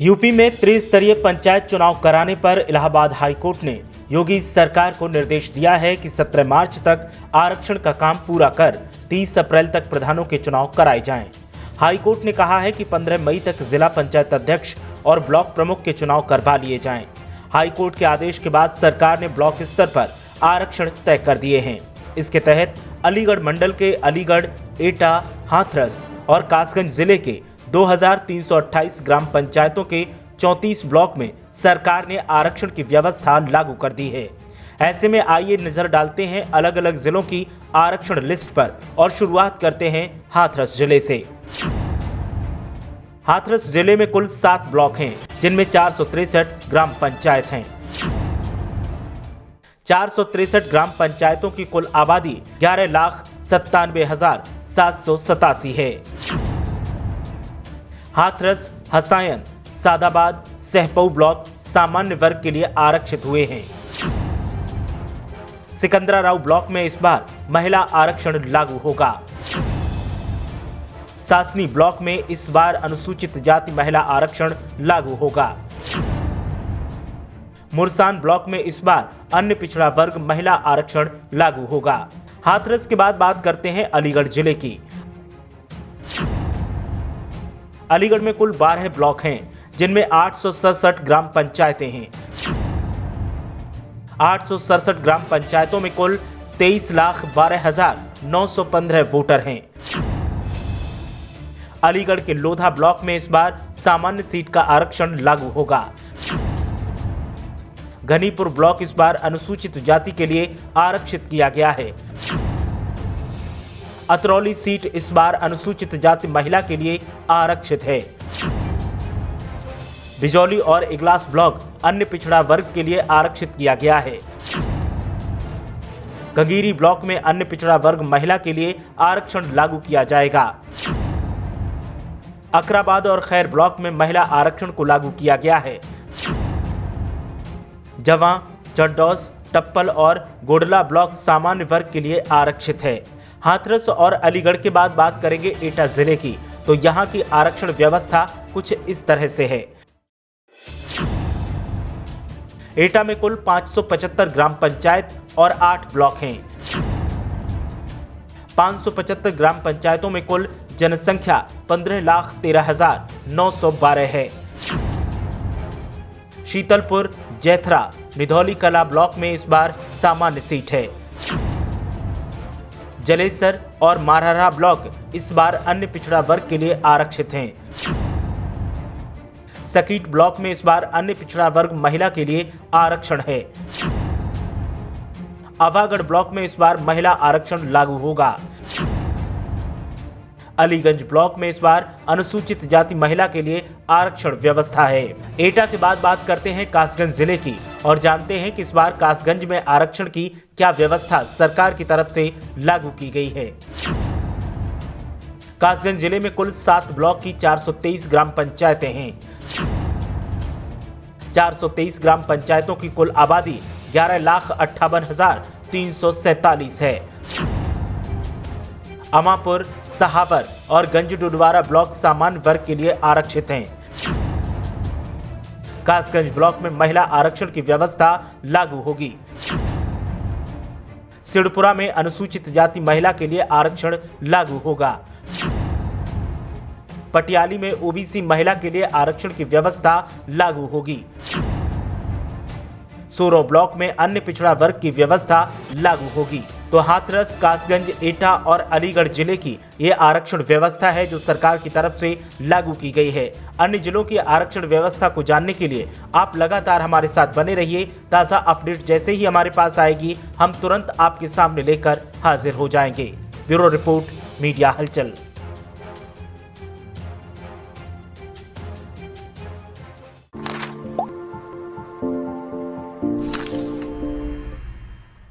UP में त्रिस्तरीय पंचायत चुनाव कराने पर इलाहाबाद हाईकोर्ट ने योगी सरकार को निर्देश दिया है कि 17 मार्च तक आरक्षण का काम पूरा कर 30 अप्रैल तक प्रधानों के चुनाव कराए जाएं। हाईकोर्ट ने कहा है कि 15 मई तक जिला पंचायत अध्यक्ष और ब्लॉक प्रमुख के चुनाव करवा लिए जाएं। हाईकोर्ट के आदेश के बाद सरकार ने ब्लॉक स्तर पर आरक्षण तय कर दिए हैं। इसके तहत अलीगढ़ मंडल के अलीगढ़, एटा, हाथरस और कासगंज जिले के 2328 ग्राम पंचायतों के 34 ब्लॉक में सरकार ने आरक्षण की व्यवस्था लागू कर दी है। ऐसे में आइए नजर डालते हैं अलग अलग जिलों की आरक्षण लिस्ट पर और शुरुआत करते हैं हाथरस जिले से। हाथरस जिले में कुल 7 ब्लॉक हैं, जिनमें 463 ग्राम पंचायत हैं। 463 ग्राम पंचायतों की कुल आबादी 11,97,787 है। हाथरस, हसायन, सादाबाद, सहपऊ ब्लॉक सामान्य वर्ग के लिए आरक्षित हुए हैं। सिकंदराराव ब्लॉक में इस बार महिला आरक्षण लागू होगा। सासनी ब्लॉक में इस बार अनुसूचित जाति महिला आरक्षण लागू होगा। मुरसान ब्लॉक में इस बार अन्य पिछड़ा वर्ग महिला आरक्षण लागू होगा। हाथरस के बाद बात करते हैं अलीगढ़ जिले की। अलीगढ़ में कुल 12 ब्लॉक हैं, जिनमें 867 ग्राम पंचायतें हैं। 867 ग्राम पंचायतों में कुल 23,12,915 वोटर हैं। अलीगढ़ के लोधा ब्लॉक में इस बार सामान्य सीट का आरक्षण लागू होगा। घनीपुर ब्लॉक इस बार अनुसूचित जाति के लिए आरक्षित किया गया है। अतरौली सीट इस बार अनुसूचित जाति महिला के लिए आरक्षित है। बिजौली और इगलास ब्लॉक अन्य पिछड़ा वर्ग के लिए आरक्षित किया गया है। गंगीरी ब्लॉक में अन्य पिछड़ा वर्ग महिला के लिए आरक्षण लागू किया जाएगा। अकराबाद और खैर ब्लॉक में महिला आरक्षण को लागू किया गया है। जवां, चड्डौस, टप्पल और गोडला ब्लॉक सामान्य वर्ग के लिए आरक्षित है। हाथरस और अलीगढ़ के बाद बात करेंगे एटा जिले की, तो यहां की आरक्षण व्यवस्था कुछ इस तरह से है। एटा में कुल 575 ग्राम पंचायत और 8 ब्लॉक हैं। 575 ग्राम पंचायतों में कुल जनसंख्या 15,13,912 है। शीतलपुर, जैथरा, निधौली कला ब्लॉक में इस बार सामान्य सीट है। जलेसर और मारहरा ब्लॉक इस बार अन्य पिछड़ा वर्ग के लिए आरक्षित हैं। सकीट ब्लॉक में इस बार अन्य पिछड़ा वर्ग महिला के लिए आरक्षण है। अवागढ़ ब्लॉक में इस बार महिला आरक्षण लागू होगा। अलीगंज ब्लॉक में इस बार अनुसूचित जाति महिला के लिए आरक्षण व्यवस्था है। एटा के बाद बात करते हैं कासगंज जिले की और जानते हैं कि इस बार कासगंज में आरक्षण की क्या व्यवस्था सरकार की तरफ से लागू की गई है। कासगंज जिले में कुल 7 ब्लॉक की 423 ग्राम पंचायतें हैं। 423 ग्राम पंचायतों की कुल आबादी 11,58,347 है। अमापुर, सहावर और गंजडुडवारा ब्लॉक सामान्य वर्ग के लिए आरक्षित हैं। कासगंज ब्लॉक में महिला आरक्षण की व्यवस्था लागू होगी। सिड़पुरा में अनुसूचित जाति महिला के लिए आरक्षण लागू होगा। पटियाली में ओबीसी महिला के लिए आरक्षण की व्यवस्था लागू होगी। सोरो ब्लॉक में अन्य पिछड़ा वर्ग की व्यवस्था लागू होगी। तो हाथरस, कासगंज, एटा और अलीगढ़ जिले की ये आरक्षण व्यवस्था है जो सरकार की तरफ से लागू की गई है। अन्य जिलों की आरक्षण व्यवस्था को जानने के लिए आप लगातार हमारे साथ बने रहिए। ताज़ा अपडेट जैसे ही हमारे पास आएगी हम तुरंत आपके सामने लेकर हाजिर हो जाएंगे। ब्यूरो रिपोर्ट, मीडिया हलचल।